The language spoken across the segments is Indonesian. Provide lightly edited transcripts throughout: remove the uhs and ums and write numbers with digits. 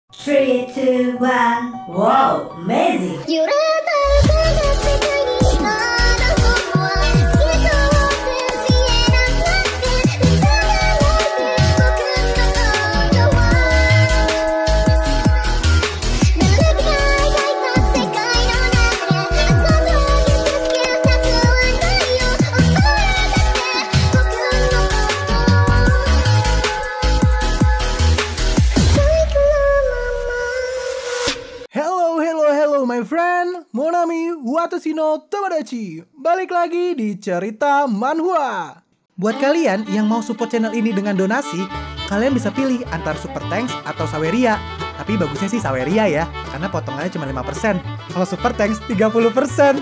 3, 2, 1. Wow, amazing! My friend, Monami Watashi no Tomodachi. Balik lagi di cerita manhwa. Buat kalian yang mau support channel ini dengan donasi, kalian bisa pilih antara Super Thanks atau Saweria. Tapi bagusnya sih Saweria ya, karena potongannya cuma 5%. Kalau Super Thanks 30%.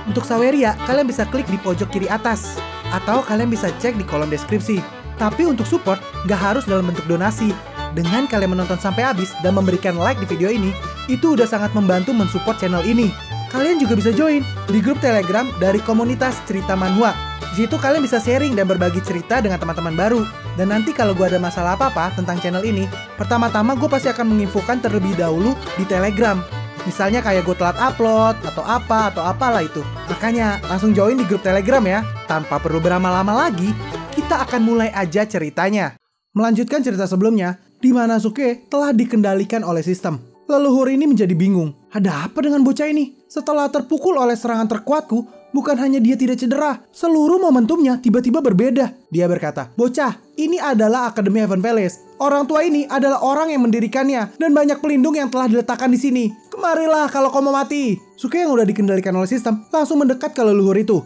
Untuk Saweria, kalian bisa klik di pojok kiri atas, atau kalian bisa cek di kolom deskripsi. Tapi untuk support, nggak harus dalam bentuk donasi. Dengan kalian menonton sampai habis dan memberikan like di video ini, itu udah sangat membantu mensupport channel ini. Kalian juga bisa join di grup Telegram dari komunitas cerita manhwa. Di situ kalian bisa sharing dan berbagi cerita dengan teman-teman baru. Dan nanti kalau gue ada masalah apa-apa tentang channel ini, pertama-tama gue pasti akan menginfokan terlebih dahulu di Telegram. Misalnya kayak gue telat upload, atau apalah itu. Makanya langsung join di grup Telegram ya. Tanpa perlu berlama-lama lagi, kita akan mulai aja ceritanya. Melanjutkan cerita sebelumnya, di mana Suke telah dikendalikan oleh sistem. Leluhur ini menjadi bingung. Ada apa dengan bocah ini? Setelah terpukul oleh serangan terkuatku, bukan hanya dia tidak cedera, seluruh momentumnya tiba-tiba berbeda. Dia berkata, "Bocah, ini adalah Akademi Heaven Palace. Orang tua ini adalah orang yang mendirikannya, dan banyak pelindung yang telah diletakkan di sini. Kemarilah kalau kau mau mati." Suke yang udah dikendalikan oleh sistem langsung mendekat ke leluhur itu.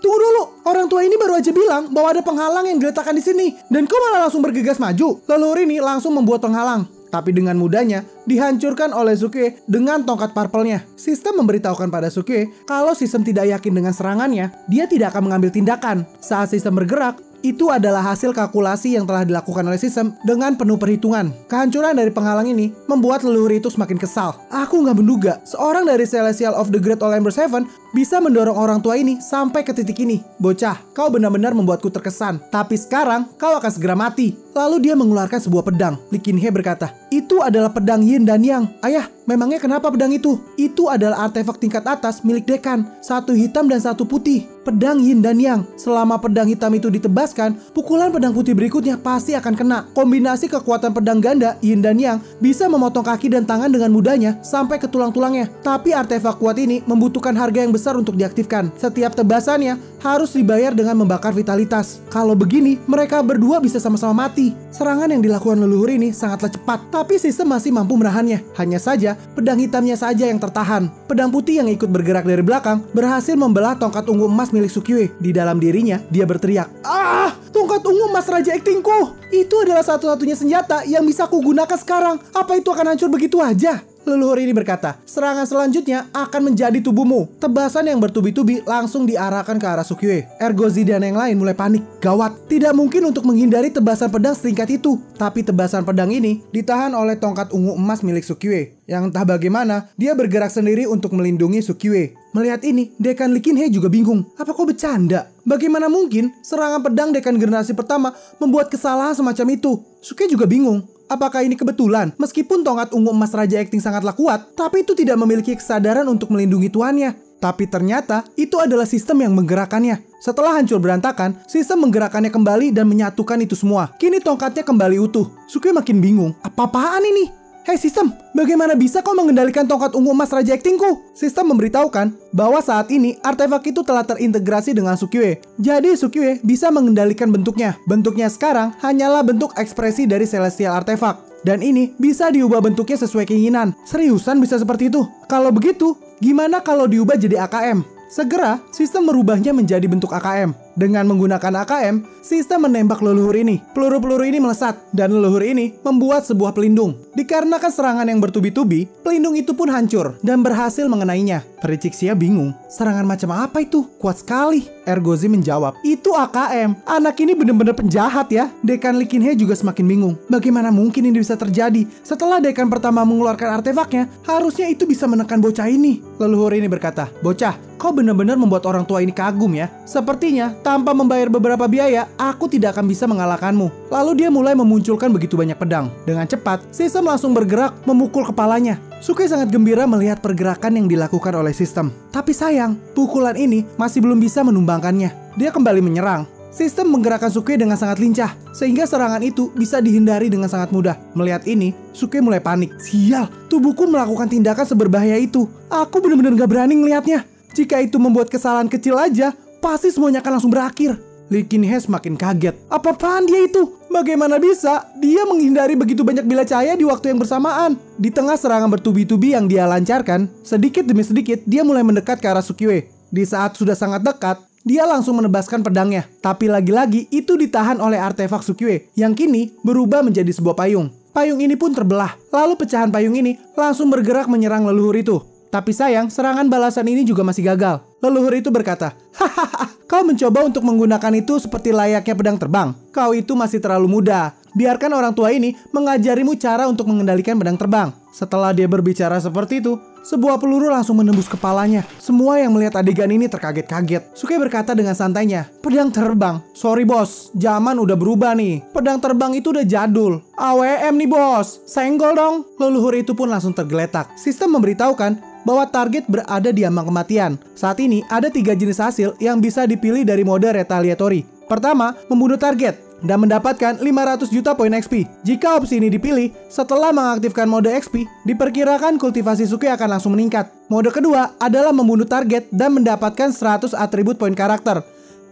Tunggu dulu, orang tua ini baru aja bilang bahwa ada penghalang yang diletakkan di sini, dan kau malah langsung bergegas maju. Leluhur ini langsung membuat penghalang, tapi dengan mudahnya dihancurkan oleh Suke dengan tongkat purple-nya. Sistem memberitahukan pada Suke kalau sistem tidak yakin dengan serangannya, dia tidak akan mengambil tindakan. Saat sistem bergerak, itu adalah hasil kalkulasi yang telah dilakukan oleh sistem dengan penuh perhitungan. Kehancuran dari penghalang ini membuat leluhur itu semakin kesal. Aku nggak menduga seorang dari Celestial of the Great Olympus Heaven bisa mendorong orang tua ini sampai ke titik ini. Bocah, kau benar-benar membuatku terkesan. Tapi sekarang kau akan segera mati. Lalu dia mengeluarkan sebuah pedang. Lee Kin-hye berkata, "Itu adalah pedang Yin dan Yang." "Ayah, memangnya kenapa pedang itu?" "Itu adalah artefak tingkat atas milik dekan. Satu hitam dan satu putih. Pedang Yin dan Yang. Selama pedang hitam itu ditebaskan, pukulan pedang putih berikutnya pasti akan kena. Kombinasi kekuatan pedang ganda Yin dan Yang bisa memotong kaki dan tangan dengan mudahnya sampai ke tulang-tulangnya. Tapi artefak kuat ini membutuhkan harga yang besar untuk diaktifkan. Setiap tebasannya harus dibayar dengan membakar vitalitas. Kalau begini, mereka berdua bisa sama-sama mati." Serangan yang dilakukan leluhur ini sangatlah cepat, tapi sistem masih mampu menahannya. Hanya saja, pedang hitamnya saja yang tertahan. Pedang putih yang ikut bergerak dari belakang berhasil membelah tongkat ungu emas milik Sukiwe. Di dalam dirinya, dia berteriak, "Ah! Tongkat ungu emas Raja Aktingku! Itu adalah satu-satunya senjata yang bisa kugunakan sekarang. Apa itu akan hancur begitu aja?" Leluhur ini berkata, "Serangan selanjutnya akan menjadi tubuhmu." Tebasan yang bertubi-tubi langsung diarahkan ke arah Sukiwe. Ergozi dan yang lain mulai panik. Gawat, tidak mungkin untuk menghindari tebasan pedang setingkat itu. Tapi tebasan pedang ini ditahan oleh tongkat ungu emas milik Sukiwe. Yang entah bagaimana, dia bergerak sendiri untuk melindungi Sukiwe. Melihat ini, Dekan Lee Kin-hye juga bingung. Apa kau bercanda? Bagaimana mungkin serangan pedang Dekan generasi pertama membuat kesalahan semacam itu? Suke juga bingung. Apakah ini kebetulan? Meskipun tongkat ungu emas Raja Akting sangatlah kuat, tapi itu tidak memiliki kesadaran untuk melindungi tuannya. Tapi ternyata itu adalah sistem yang menggerakkannya. Setelah hancur berantakan, sistem menggerakkannya kembali dan menyatukan itu semua. Kini tongkatnya kembali utuh. Suke makin bingung. Apa-apaan ini? "Hei sistem, bagaimana bisa kau mengendalikan tongkat ungu emas Raja Aktingku?" Sistem memberitahukan bahwa saat ini artefak itu telah terintegrasi dengan Sukiwe. Jadi Sukiwe bisa mengendalikan bentuknya. Bentuknya sekarang hanyalah bentuk ekspresi dari Celestial Artefak. Dan ini bisa diubah bentuknya sesuai keinginan. Seriusan bisa seperti itu? Kalau begitu, gimana kalau diubah jadi AKM? Segera, sistem merubahnya menjadi bentuk AKM. Dengan menggunakan AKM, sistem menembak leluhur ini. Peluru-peluru ini melesat, dan leluhur ini membuat sebuah pelindung. Dikarenakan serangan yang bertubi-tubi, pelindung itu pun hancur dan berhasil mengenainya. Pericik Xia bingung, serangan macam apa itu? Kuat sekali. Ergozi menjawab, "Itu AKM. Anak ini benar-benar penjahat ya." Dekan Lee Kin-hye juga semakin bingung. Bagaimana mungkin ini bisa terjadi? Setelah dekan pertama mengeluarkan artefaknya, harusnya itu bisa menekan bocah ini. Leluhur ini berkata, "Bocah, kau benar-benar membuat orang tua ini kagum ya. Sepertinya tanpa membayar beberapa biaya, aku tidak akan bisa mengalahkanmu. Lalu dia mulai memunculkan begitu banyak pedang. Dengan cepat, System langsung bergerak memukul kepalanya. Suke sangat gembira melihat pergerakan yang dilakukan oleh System. Tapi sayang, pukulan ini masih belum bisa menumbangkannya. Dia kembali menyerang. System menggerakkan Suke dengan sangat lincah, sehingga serangan itu bisa dihindari dengan sangat mudah. Melihat ini, Suke mulai panik. Sial, tubuhku melakukan tindakan seberbahaya itu. Aku benar-benar gak berani ngelihatnya. Jika itu membuat kesalahan kecil aja, pasti semuanya akan langsung berakhir. Lee Kin-hye semakin kaget. Apa-apaan dia itu? Bagaimana bisa dia menghindari begitu banyak bila cahaya di waktu yang bersamaan? Di tengah serangan bertubi-tubi yang dia lancarkan, sedikit demi sedikit dia mulai mendekat ke arah Sukiwe. Di saat sudah sangat dekat, dia langsung menebaskan pedangnya. Tapi lagi-lagi itu ditahan oleh artefak Sukiwe yang kini berubah menjadi sebuah payung. Payung ini pun terbelah. Lalu pecahan payung ini langsung bergerak menyerang leluhur itu. Tapi sayang, serangan balasan ini juga masih gagal. Leluhur itu berkata, "Hahaha, kau mencoba untuk menggunakan itu seperti layaknya pedang terbang. Kau itu masih terlalu muda. Biarkan orang tua ini mengajarimu cara untuk mengendalikan pedang terbang." Setelah dia berbicara seperti itu, sebuah peluru langsung menembus kepalanya. Semua yang melihat adegan ini terkaget-kaget. Suke berkata dengan santainya, "Pedang terbang? Sorry bos, zaman udah berubah nih. Pedang terbang itu udah jadul. AWM nih bos, senggol dong." Leluhur itu pun langsung tergeletak. Sistem memberitahukan bahwa target berada di ambang kematian. Saat ini ada 3 jenis hasil yang bisa dipilih dari mode retaliatory. Pertama, membunuh target dan mendapatkan 500 juta poin XP. Jika opsi ini dipilih, setelah mengaktifkan mode XP, diperkirakan kultivasi Suke akan langsung meningkat. Mode kedua adalah membunuh target dan mendapatkan 100 atribut poin karakter.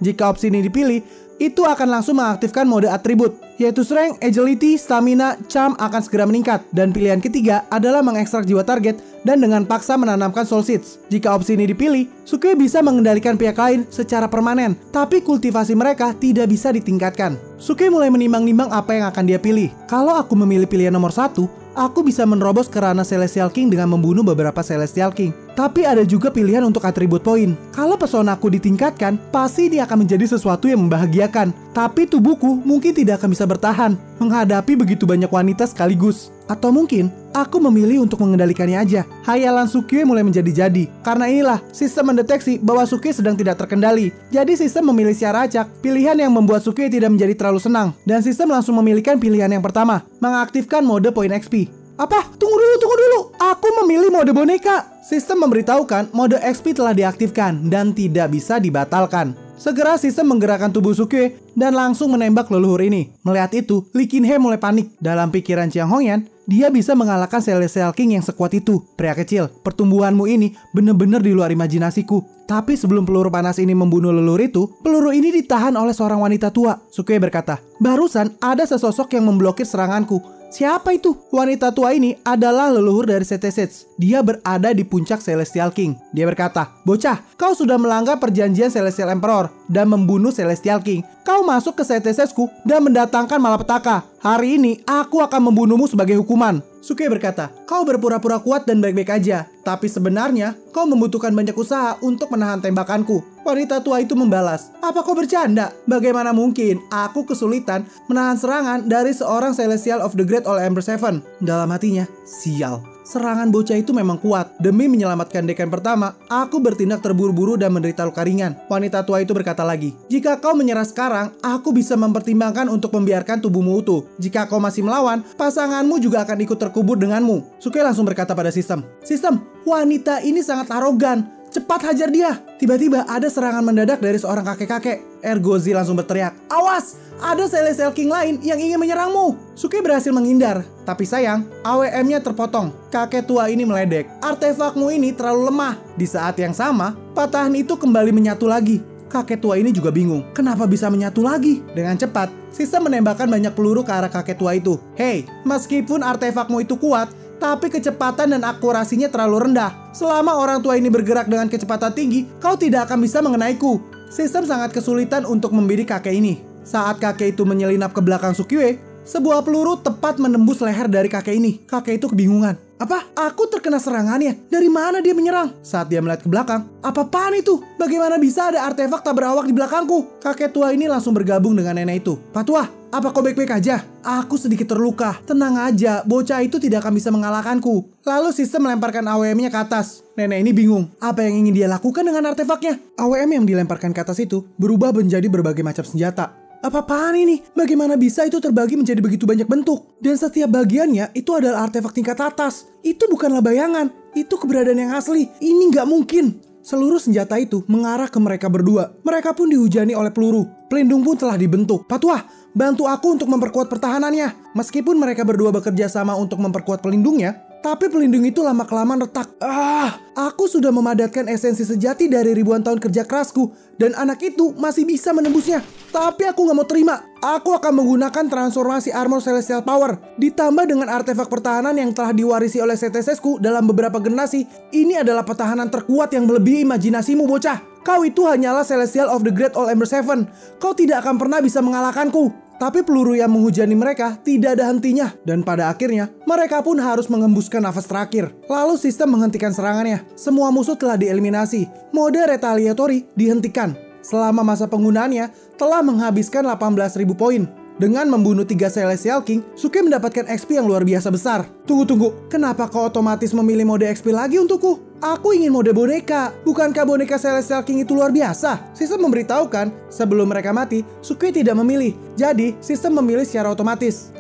Jika opsi ini dipilih, itu akan langsung mengaktifkan mode atribut, yaitu strength, agility, stamina, charm akan segera meningkat. Dan pilihan ketiga adalah mengekstrak jiwa target dan dengan paksa menanamkan soul seeds. Jika opsi ini dipilih, Suke bisa mengendalikan pihak lain secara permanen, tapi kultivasi mereka tidak bisa ditingkatkan. Suke mulai menimbang-nimbang apa yang akan dia pilih. Kalau aku memilih pilihan nomor 1, aku bisa menerobos ke ranah Celestial King dengan membunuh beberapa Celestial King. Tapi ada juga pilihan untuk atribut poin. Kalau pesonaku ditingkatkan, pasti dia akan menjadi sesuatu yang membahagiakan. Tapi tubuhku mungkin tidak akan bisa bertahan menghadapi begitu banyak wanita sekaligus. Atau mungkin aku memilih untuk mengendalikannya aja. Hayalan Sukiwe mulai menjadi-jadi. Karena inilah sistem mendeteksi bahwa Sukiwe sedang tidak terkendali. Jadi sistem memilih secara acak pilihan yang membuat Sukiwe tidak menjadi terlalu senang. Dan sistem langsung memilihkan pilihan yang pertama, mengaktifkan mode poin XP. Apa? Tunggu dulu. Aku memilih mode boneka. Sistem memberitahukan mode XP telah diaktifkan dan tidak bisa dibatalkan. Segera sistem menggerakkan tubuh Sukiwe dan langsung menembak leluhur ini. Melihat itu, Lee Kin-hye mulai panik. Dalam pikiran Chiang Hongyan, dia bisa mengalahkan Celestial King yang sekuat itu. Pria kecil, pertumbuhanmu ini benar-benar di luar imajinasiku. Tapi sebelum peluru panas ini membunuh leluhur itu, peluru ini ditahan oleh seorang wanita tua. Sukiwe berkata, "Barusan ada sesosok yang memblokir seranganku. Siapa itu?" Wanita tua ini adalah leluhur dari CT-Sets. Dia berada di puncak Celestial King. Dia berkata, "Bocah, kau sudah melanggar perjanjian Celestial Emperor dan membunuh Celestial King. Kau masuk ke CT-Setsku dan mendatangkan malapetaka. Hari ini aku akan membunuhmu sebagai hukuman." Sukiwe berkata, "Kau berpura-pura kuat dan baik-baik aja, tapi sebenarnya kau membutuhkan banyak usaha untuk menahan tembakanku." Wanita tua itu membalas, "Apa kau bercanda? Bagaimana mungkin aku kesulitan menahan serangan dari seorang Celestial of the Great oleh Ember Seven?" Dalam hatinya, sial. Serangan bocah itu memang kuat. Demi menyelamatkan dekan pertama, aku bertindak terburu-buru dan menderita luka ringan. Wanita tua itu berkata lagi, "Jika kau menyerah sekarang, aku bisa mempertimbangkan untuk membiarkan tubuhmu utuh. Jika kau masih melawan, pasanganmu juga akan ikut terkubur denganmu." Sukiwe langsung berkata pada sistem, "Sistem, wanita ini sangat arogan. Cepat hajar dia." Tiba-tiba ada serangan mendadak dari seorang kakek-kakek. Ergozi langsung berteriak, "Awas! Ada Celestial King lain yang ingin menyerangmu." Sukiwe berhasil menghindar, tapi sayang, AWM-nya terpotong. Kakek tua ini meledek, "Artefakmu ini terlalu lemah." Di saat yang sama, patahan itu kembali menyatu lagi. Kakek tua ini juga bingung, kenapa bisa menyatu lagi? Dengan cepat, sistem menembakkan banyak peluru ke arah kakek tua itu. "Hei, meskipun artefakmu itu kuat, tapi kecepatan dan akurasinya terlalu rendah. Selama orang tua ini bergerak dengan kecepatan tinggi, kau tidak akan bisa mengenaiku." Sistem sangat kesulitan untuk membidik kakek ini. Saat kakek itu menyelinap ke belakang Sukiwe, sebuah peluru tepat menembus leher dari kakek ini. Kakek itu kebingungan. Apa? Aku terkena serangannya? Dari mana dia menyerang? Saat dia melihat ke belakang, apaan itu? Bagaimana bisa ada artefak tak berawak di belakangku? Kakek tua ini langsung bergabung dengan nenek itu. Pak tua, apa kau baik-baik aja? Aku sedikit terluka. Tenang aja, bocah itu tidak akan bisa mengalahkanku. Lalu sistem melemparkan AWM-nya ke atas. Nenek ini bingung, apa yang ingin dia lakukan dengan artefaknya? AWM yang dilemparkan ke atas itu berubah menjadi berbagai macam senjata. Apa-apaan ini? Bagaimana bisa itu terbagi menjadi begitu banyak bentuk? Dan setiap bagiannya itu adalah artefak tingkat atas. Itu bukanlah bayangan, itu keberadaan yang asli. Ini nggak mungkin. Seluruh senjata itu mengarah ke mereka berdua. Mereka pun dihujani oleh peluru. Pelindung pun telah dibentuk. Patwa, bantu aku untuk memperkuat pertahanannya. Meskipun mereka berdua bekerja sama untuk memperkuat pelindungnya, tapi pelindung itu lama-kelamaan retak. Aku sudah memadatkan esensi sejati dari ribuan tahun kerja kerasku. Dan anak itu masih bisa menembusnya. Tapi aku gak mau terima. Aku akan menggunakan transformasi armor celestial power. Ditambah dengan artefak pertahanan yang telah diwarisi oleh CTSS-ku dalam beberapa generasi. Ini adalah pertahanan terkuat yang melebihi imajinasimu, bocah. Kau itu hanyalah Celestial of the Great All Ember 7. Kau tidak akan pernah bisa mengalahkanku. Tapi peluru yang menghujani mereka tidak ada hentinya. Dan pada akhirnya, mereka pun harus mengembuskan nafas terakhir. Lalu sistem menghentikan serangannya. Semua musuh telah dieliminasi. Mode retaliatory dihentikan. Selama masa penggunaannya, telah menghabiskan 18.000 poin. Dengan membunuh 3 Celestial King, Suke mendapatkan XP yang luar biasa besar. Tunggu, kenapa kau otomatis memilih mode XP lagi untukku? Aku ingin mode boneka. Bukankah boneka Celestial King itu luar biasa? Sistem memberitahukan, sebelum mereka mati, Suke tidak memilih. Jadi, sistem memilih secara otomatis.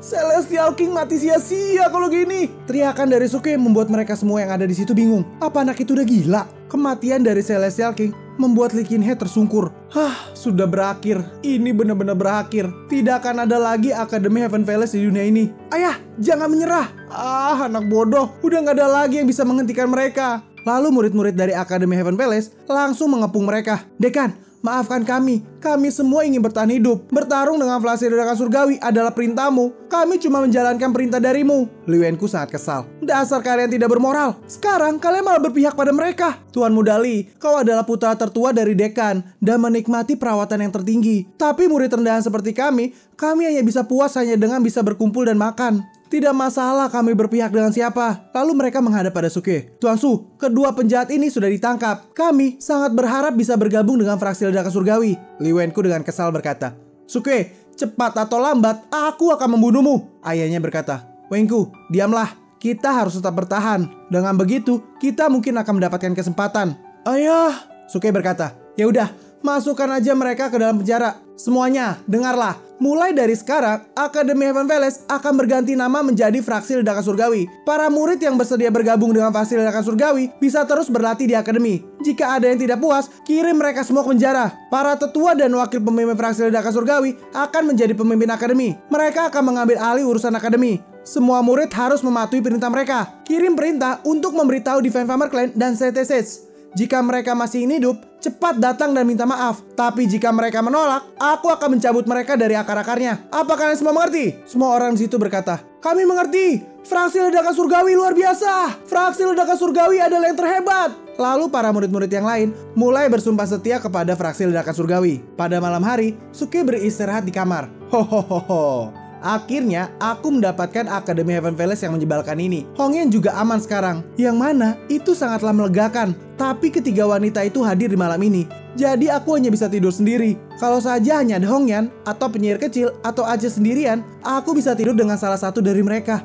Celestial King mati sia-sia kalau gini. Teriakan dari Suke membuat mereka semua yang ada di situ bingung. Apa anak itu udah gila? Kematian dari Celestial King membuat Lee Kin Hye tersungkur. Sudah berakhir. Ini benar-benar berakhir. Tidak akan ada lagi Akademi Heaven Palace di dunia ini. Ayah, jangan menyerah. Anak bodoh. Udah gak ada lagi yang bisa menghentikan mereka. Lalu murid-murid dari Akademi Heaven Palace langsung mengepung mereka. Dekan, maafkan kami. Kami semua ingin bertahan hidup. Bertarung dengan flase ledakan surgawi adalah perintahmu. Kami cuma menjalankan perintah darimu. Liu Enku sangat kesal. Dasar kalian tidak bermoral. Sekarang kalian malah berpihak pada mereka. Tuan Muda Li, kau adalah putra tertua dari dekan dan menikmati perawatan yang tertinggi. Tapi murid rendahan seperti kami hanya bisa puas hanya dengan bisa berkumpul dan makan. Tidak masalah kami berpihak dengan siapa. Lalu mereka menghadap pada Suke. Tuan Su, kedua penjahat ini sudah ditangkap. Kami sangat berharap bisa bergabung dengan fraksi ledakan surgawi. Liu Enku dengan kesal berkata, Suke, cepat atau lambat aku akan membunuhmu. Ayahnya berkata, Wenku, diamlah. Kita harus tetap bertahan. Dengan begitu, kita mungkin akan mendapatkan kesempatan. Ayah, Suke berkata, ya udah, masukkan aja mereka ke dalam penjara. Semuanya, dengarlah. Mulai dari sekarang, Akademi Heaven Palace akan berganti nama menjadi Fraksi Ledakan Surgawi. Para murid yang bersedia bergabung dengan Fraksi Ledakan Surgawi bisa terus berlatih di Akademi. Jika ada yang tidak puas, kirim mereka semua ke penjara. Para tetua dan wakil pemimpin Fraksi Ledakan Surgawi akan menjadi pemimpin Akademi. Mereka akan mengambil alih urusan Akademi. Semua murid harus mematuhi perintah mereka. Kirim perintah untuk memberitahu Divine Farmer Clan dan CTSS. Jika mereka masih ingin hidup, cepat datang dan minta maaf. Tapi jika mereka menolak, aku akan mencabut mereka dari akar-akarnya. Apa kalian semua mengerti? Semua orang di situ berkata, kami mengerti. Fraksi Ledakan Surgawi luar biasa. Fraksi Ledakan Surgawi adalah yang terhebat. Lalu para murid-murid yang lain mulai bersumpah setia kepada Fraksi Ledakan Surgawi. Pada malam hari, Suke beristirahat di kamar. Akhirnya, aku mendapatkan Akademi Heaven Palace yang menyebalkan ini. Hongyan juga aman sekarang. Yang mana, itu sangatlah melegakan. Tapi ketiga wanita itu hadir di malam ini. Jadi aku hanya bisa tidur sendiri. Kalau saja hanya ada Hongyan, atau penyihir kecil, atau Aja sendirian, aku bisa tidur dengan salah satu dari mereka.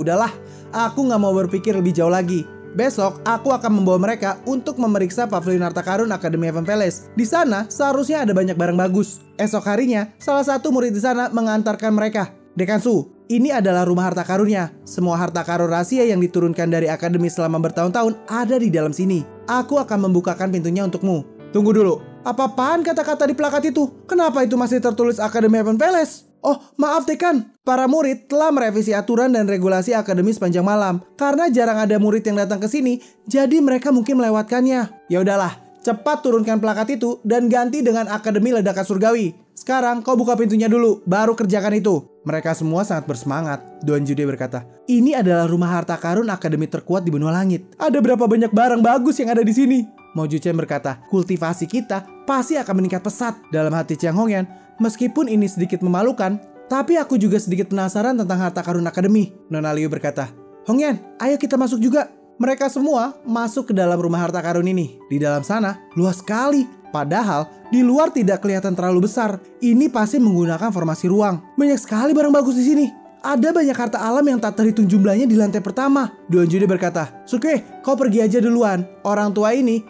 Udahlah. Aku gak mau berpikir lebih jauh lagi. Besok, aku akan membawa mereka untuk memeriksa Pavilion Harta Karun Akademi Heaven Palace. Di sana, seharusnya ada banyak barang bagus. Esok harinya, salah satu murid di sana mengantarkan mereka. Dekan Su, ini adalah rumah harta karunnya. Semua harta karun rahasia yang diturunkan dari Akademi selama bertahun-tahun ada di dalam sini. Aku akan membukakan pintunya untukmu. Tunggu dulu, apa-apaan kata-kata di plakat itu? Kenapa itu masih tertulis Akademi Heaven Palace? Oh, maaf Dekan. Para murid telah merevisi aturan dan regulasi akademi sepanjang malam. Karena jarang ada murid yang datang ke sini, jadi mereka mungkin melewatkannya. Ya udahlah, cepat turunkan plakat itu dan ganti dengan Akademi Ledakan Surgawi. Sekarang kau buka pintunya dulu, baru kerjakan itu. Mereka semua sangat bersemangat. Duan Jude berkata, ini adalah rumah harta karun akademi terkuat di benua langit. Ada berapa banyak barang bagus yang ada di sini? Mo Juchen berkata, kultivasi kita pasti akan meningkat pesat. Dalam hati Chiang Hongyan, meskipun ini sedikit memalukan, tapi aku juga sedikit penasaran tentang harta karun akademi. Nona Liu berkata, Hongyan, ayo kita masuk juga. Mereka semua masuk ke dalam rumah harta karun ini. Di dalam sana, luas sekali. Padahal, di luar tidak kelihatan terlalu besar. Ini pasti menggunakan formasi ruang. Banyak sekali barang bagus di sini. Ada banyak harta alam yang tak terhitung jumlahnya di lantai pertama. Donjude berkata, Suke, kau pergi aja duluan. Orang tua ini,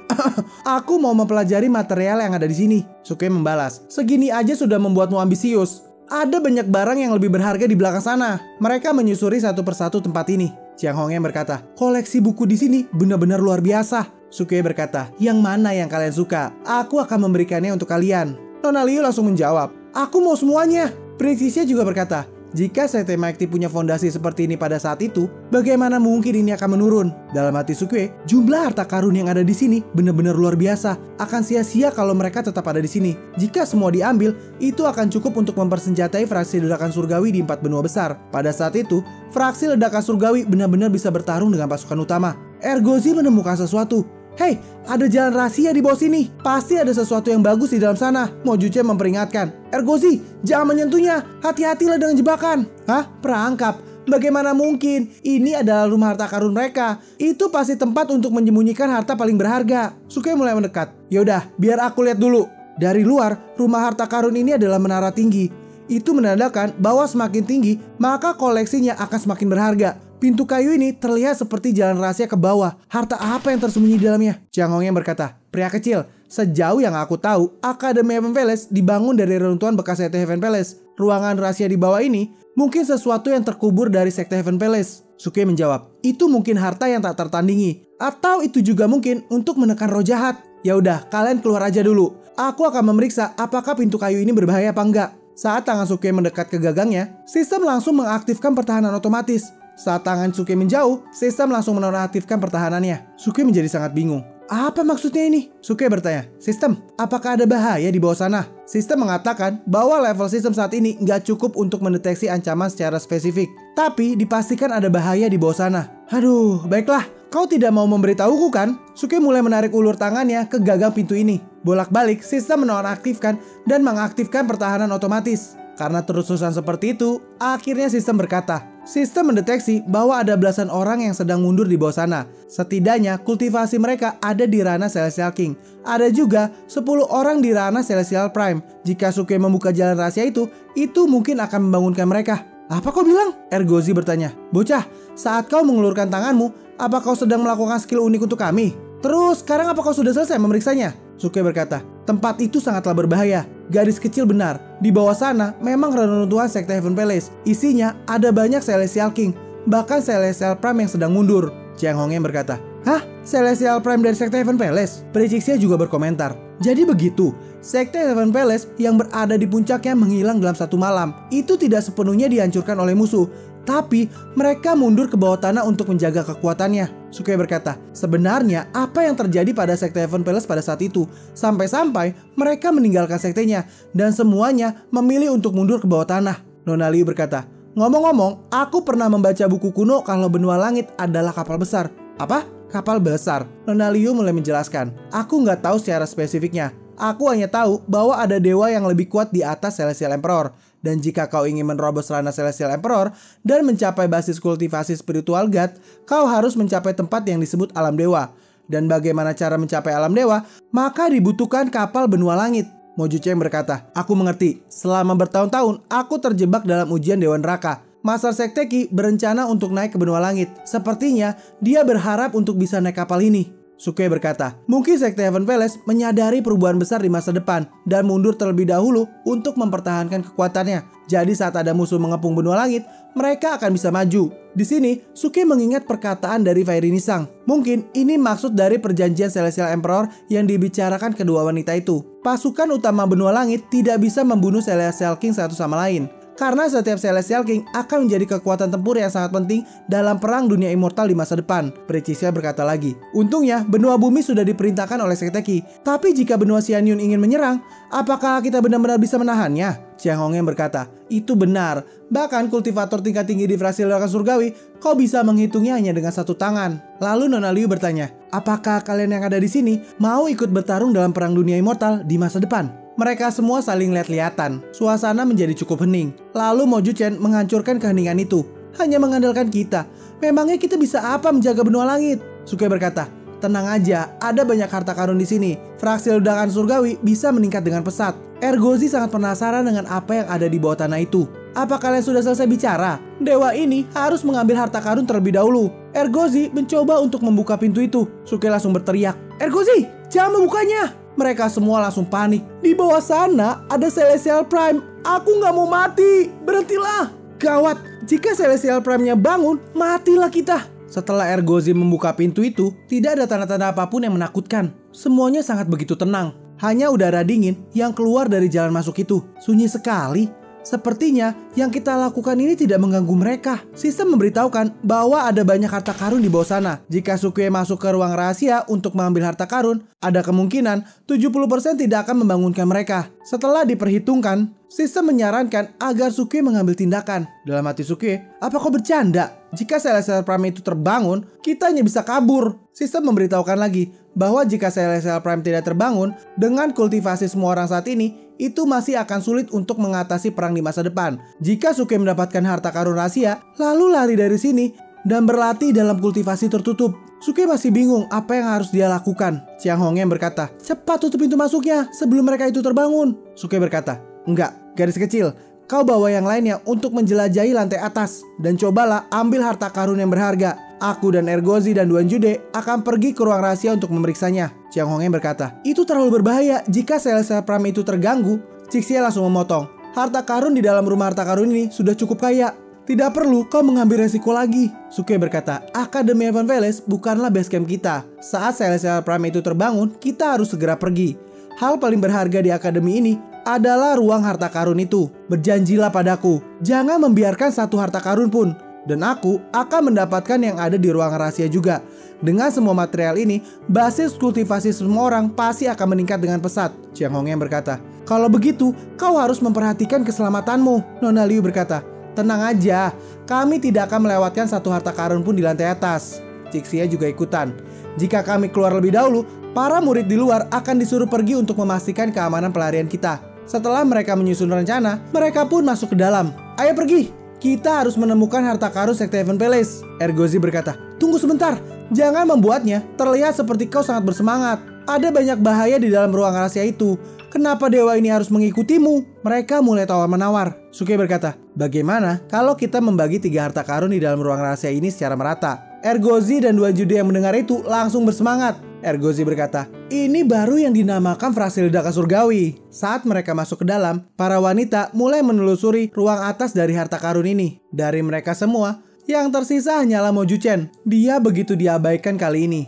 aku mau mempelajari material yang ada di sini. Suke membalas, segini aja sudah membuatmu ambisius. Ada banyak barang yang lebih berharga di belakang sana. Mereka menyusuri satu persatu tempat ini. Chiang Hongyan berkata, koleksi buku di sini benar-benar luar biasa. Suke berkata, yang mana yang kalian suka? Aku akan memberikannya untuk kalian. Nona Liu langsung menjawab, aku mau semuanya. Prinsipnya juga berkata, jika Sekte Maekti punya fondasi seperti ini pada saat itu, bagaimana mungkin ini akan menurun? Dalam hati Suke, jumlah harta karun yang ada di sini benar-benar luar biasa. Akan sia-sia kalau mereka tetap ada di sini. Jika semua diambil, itu akan cukup untuk mempersenjatai fraksi ledakan surgawi di 4 benua besar. Pada saat itu, fraksi ledakan surgawi benar-benar bisa bertarung dengan pasukan utama. Ergozi menemukan sesuatu. Hei, ada jalan rahasia di bawah sini. Pasti ada sesuatu yang bagus di dalam sana. Mo Juche memperingatkan. Ergozi, jangan menyentuhnya. Hati-hatilah dengan jebakan. Hah? Perangkap? Bagaimana mungkin? Ini adalah rumah harta karun mereka. Itu pasti tempat untuk menyembunyikan harta paling berharga. Suke mulai mendekat. Yaudah, biar aku lihat dulu. Dari luar, rumah harta karun ini adalah menara tinggi. Itu menandakan bahwa semakin tinggi, maka koleksinya akan semakin berharga. Pintu kayu ini terlihat seperti jalan rahasia ke bawah. Harta apa yang tersembunyi di dalamnya? Chiang Hongyan berkata, pria kecil, sejauh yang aku tahu, Akademi Heaven Palace dibangun dari reruntuhan bekas Sekte Heaven Palace. Ruangan rahasia di bawah ini mungkin sesuatu yang terkubur dari Sekte Heaven Palace. Suke menjawab, itu mungkin harta yang tak tertandingi. Atau itu juga mungkin untuk menekan roh jahat. Ya udah, kalian keluar aja dulu. Aku akan memeriksa apakah pintu kayu ini berbahaya apa enggak. Saat tangan Suke mendekat ke gagangnya, sistem langsung mengaktifkan pertahanan otomatis. Saat tangan Suke menjauh, sistem langsung menonaktifkan pertahanannya. Suke menjadi sangat bingung. Apa maksudnya ini? Suke bertanya, sistem, apakah ada bahaya di bawah sana? Sistem mengatakan bahwa level sistem saat ini nggak cukup untuk mendeteksi ancaman secara spesifik. Tapi dipastikan ada bahaya di bawah sana. Aduh, baiklah. Kau tidak mau memberitahuku kan? Suke mulai menarik ulur tangannya ke gagang pintu ini. Bolak-balik, sistem menonaktifkan dan mengaktifkan pertahanan otomatis. Karena terus-terusan seperti itu, akhirnya sistem berkata, sistem mendeteksi bahwa ada belasan orang yang sedang mundur di bawah sana. Setidaknya kultivasi mereka ada di ranah Celestial King. Ada juga 10 orang di ranah Celestial Prime. Jika Suke membuka jalan rahasia itu mungkin akan membangunkan mereka. Apa kau bilang? Ergozi bertanya. Bocah, saat kau mengulurkan tanganmu, apa kau sedang melakukan skill unik untuk kami? Terus, sekarang apa kau sudah selesai memeriksanya? Suke berkata, tempat itu sangatlah berbahaya. Gadis kecil benar. Di bawah sana memang reruntuhan Sekte Heaven Palace. Isinya ada banyak Celestial King, bahkan Celestial Prime yang sedang mundur. Chiang Hongyan berkata, hah? Celestial Prime dari Sekte Heaven Palace? Prinsipnya juga berkomentar. Jadi begitu, Sekte Heaven Palace yang berada di puncaknya menghilang dalam satu malam. Itu tidak sepenuhnya dihancurkan oleh musuh, tapi mereka mundur ke bawah tanah untuk menjaga kekuatannya. Suke berkata, sebenarnya apa yang terjadi pada Sekte Heaven Palace pada saat itu? Sampai-sampai mereka meninggalkan sektenya dan semuanya memilih untuk mundur ke bawah tanah. Nona Liu berkata, ngomong-ngomong, aku pernah membaca buku kuno kalau benua langit adalah kapal besar. Apa? Kapal besar? Nona Liu mulai menjelaskan, aku nggak tahu secara spesifiknya. Aku hanya tahu bahwa ada dewa yang lebih kuat di atas Celestial Emperor. Dan jika kau ingin menerobos ranah Celestial Emperor dan mencapai basis kultivasi spiritual God, kau harus mencapai tempat yang disebut alam dewa. Dan bagaimana cara mencapai alam dewa? Maka dibutuhkan kapal benua langit. Mo Juche berkata, aku mengerti. Selama bertahun-tahun, aku terjebak dalam ujian Dewa Neraka. Master Sekte Ki berencana untuk naik ke benua langit. Sepertinya dia berharap untuk bisa naik kapal ini. Suke berkata, mungkin Sekte Heaven Palace menyadari perubahan besar di masa depan dan mundur terlebih dahulu untuk mempertahankan kekuatannya. Jadi saat ada musuh mengepung benua langit, mereka akan bisa maju. Di sini, Suke mengingat perkataan dari Fairy Nisang. Mungkin ini maksud dari perjanjian Celestial Emperor yang dibicarakan kedua wanita itu. Pasukan utama benua langit tidak bisa membunuh Celestial King satu sama lain. Karena setiap Celestial King akan menjadi kekuatan tempur yang sangat penting dalam perang dunia immortal di masa depan. Precisya berkata lagi, untungnya benua bumi sudah diperintahkan oleh Sekte Ki. Tapi jika benua Xianyun ingin menyerang, apakah kita benar-benar bisa menahannya? Chiang Hongyan berkata, itu benar. Bahkan kultivator tingkat tinggi di fraksi ledakan surgawi, kau bisa menghitungnya hanya dengan satu tangan. Lalu Nona Liu bertanya, apakah kalian yang ada di sini mau ikut bertarung dalam perang dunia immortal di masa depan? Mereka semua saling lihat-lihatan. Suasana menjadi cukup hening. Lalu Mo Juchen menghancurkan keheningan itu. Hanya mengandalkan kita. Memangnya kita bisa apa menjaga benua langit? Suke berkata, tenang aja, ada banyak harta karun di sini. Fraksi ledakan surgawi bisa meningkat dengan pesat. Ergozi sangat penasaran dengan apa yang ada di bawah tanah itu. Apa kalian sudah selesai bicara? Dewa ini harus mengambil harta karun terlebih dahulu. Ergozi mencoba untuk membuka pintu itu. Suke langsung berteriak, Ergozi, jangan membukanya! Mereka semua langsung panik. Di bawah sana ada Celestial Prime. Aku nggak mau mati. Berhentilah. Gawat, jika Celestial Prime-nya bangun, matilah kita. Setelah Ergozi membuka pintu itu, tidak ada tanda-tanda apapun yang menakutkan. Semuanya sangat begitu tenang. Hanya udara dingin yang keluar dari jalan masuk itu. Sunyi sekali. Sepertinya yang kita lakukan ini tidak mengganggu mereka. Sistem memberitahukan bahwa ada banyak harta karun di bawah sana. Jika Sukue masuk ke ruang rahasia untuk mengambil harta karun, ada kemungkinan 70% tidak akan membangunkan mereka. Setelah diperhitungkan, sistem menyarankan agar Sukue mengambil tindakan. Dalam hati Sukue, apa kau bercanda? Jika Celestial Prime itu terbangun, kita hanya bisa kabur. Sistem memberitahukan lagi bahwa jika Celestial Prime tidak terbangun, dengan kultivasi semua orang saat ini, itu masih akan sulit untuk mengatasi perang di masa depan. Jika Sukue mendapatkan harta karun rahasia, lalu lari dari sini dan berlatih dalam kultivasi tertutup. Sukue masih bingung apa yang harus dia lakukan. Chiang Hongyan berkata, cepat tutup pintu masuknya sebelum mereka itu terbangun. Sukue berkata, enggak, garis kecil. Kau bawa yang lainnya untuk menjelajahi lantai atas. Dan cobalah ambil harta karun yang berharga. Aku dan Ergozi dan Duan Jude akan pergi ke ruang rahasia untuk memeriksanya. Chiang Hongyan berkata, itu terlalu berbahaya. Jika Celestial Prime itu terganggu. Cixie langsung memotong. Harta karun di dalam rumah harta karun ini sudah cukup kaya. Tidak perlu kau mengambil resiko lagi. Sukue berkata, Akademi Heaven Palace bukanlah base camp kita. Saat Celestial Prime itu terbangun, kita harus segera pergi. Hal paling berharga di akademi ini adalah ruang harta karun itu. Berjanjilah padaku, jangan membiarkan satu harta karun pun. Dan aku akan mendapatkan yang ada di ruang rahasia juga. Dengan semua material ini, basis kultivasi semua orang pasti akan meningkat dengan pesat. Chiang Hongyan berkata, kalau begitu, kau harus memperhatikan keselamatanmu. Nona Liu berkata, tenang aja, kami tidak akan melewatkan satu harta karun pun di lantai atas. Cixie juga ikutan. Jika kami keluar lebih dahulu, para murid di luar akan disuruh pergi untuk memastikan keamanan pelarian kita. Setelah mereka menyusun rencana, mereka pun masuk ke dalam. Ayo pergi, kita harus menemukan harta karun Sekte Heaven Palace. Ergozi berkata, tunggu sebentar, jangan membuatnya terlihat seperti kau sangat bersemangat. Ada banyak bahaya di dalam ruang rahasia itu. Kenapa dewa ini harus mengikutimu? Mereka mulai tawar-menawar. Sukue berkata, bagaimana kalau kita membagi 3 harta karun di dalam ruang rahasia ini secara merata? Ergozi dan Duan Jude yang mendengar itu langsung bersemangat. Ergozi berkata, ini baru yang dinamakan fraksi ledakan surgawi. Saat mereka masuk ke dalam, para wanita mulai menelusuri ruang atas dari harta karun ini. Dari mereka semua, yang tersisa hanyalah Mo Juchen. Dia begitu diabaikan kali ini.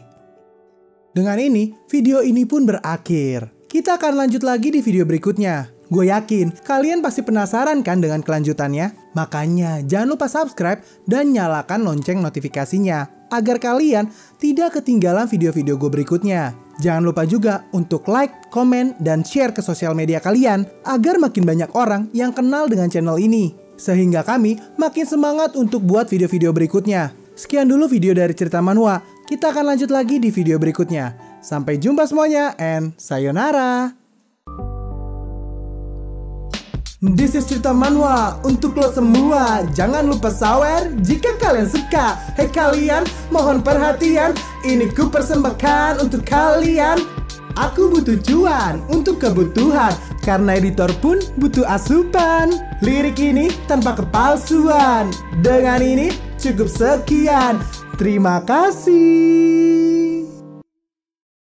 Dengan ini, video ini pun berakhir. Kita akan lanjut lagi di video berikutnya. Gue yakin kalian pasti penasaran kan dengan kelanjutannya? Makanya jangan lupa subscribe dan nyalakan lonceng notifikasinya agar kalian tidak ketinggalan video-video gue berikutnya. Jangan lupa juga untuk like, komen, dan share ke sosial media kalian agar makin banyak orang yang kenal dengan channel ini. Sehingga kami makin semangat untuk buat video-video berikutnya. Sekian dulu video dari Cerita Manhwa. Kita akan lanjut lagi di video berikutnya. Sampai jumpa semuanya and sayonara. This is Cerita Manhwa untuk lo semua. Jangan lupa sawer jika kalian suka. Hei kalian, mohon perhatian. Ini ku persembahkan untuk kalian. Aku butuh cuan untuk kebutuhan, karena editor pun butuh asupan. Lirik ini tanpa kepalsuan. Dengan ini cukup sekian. Terima kasih.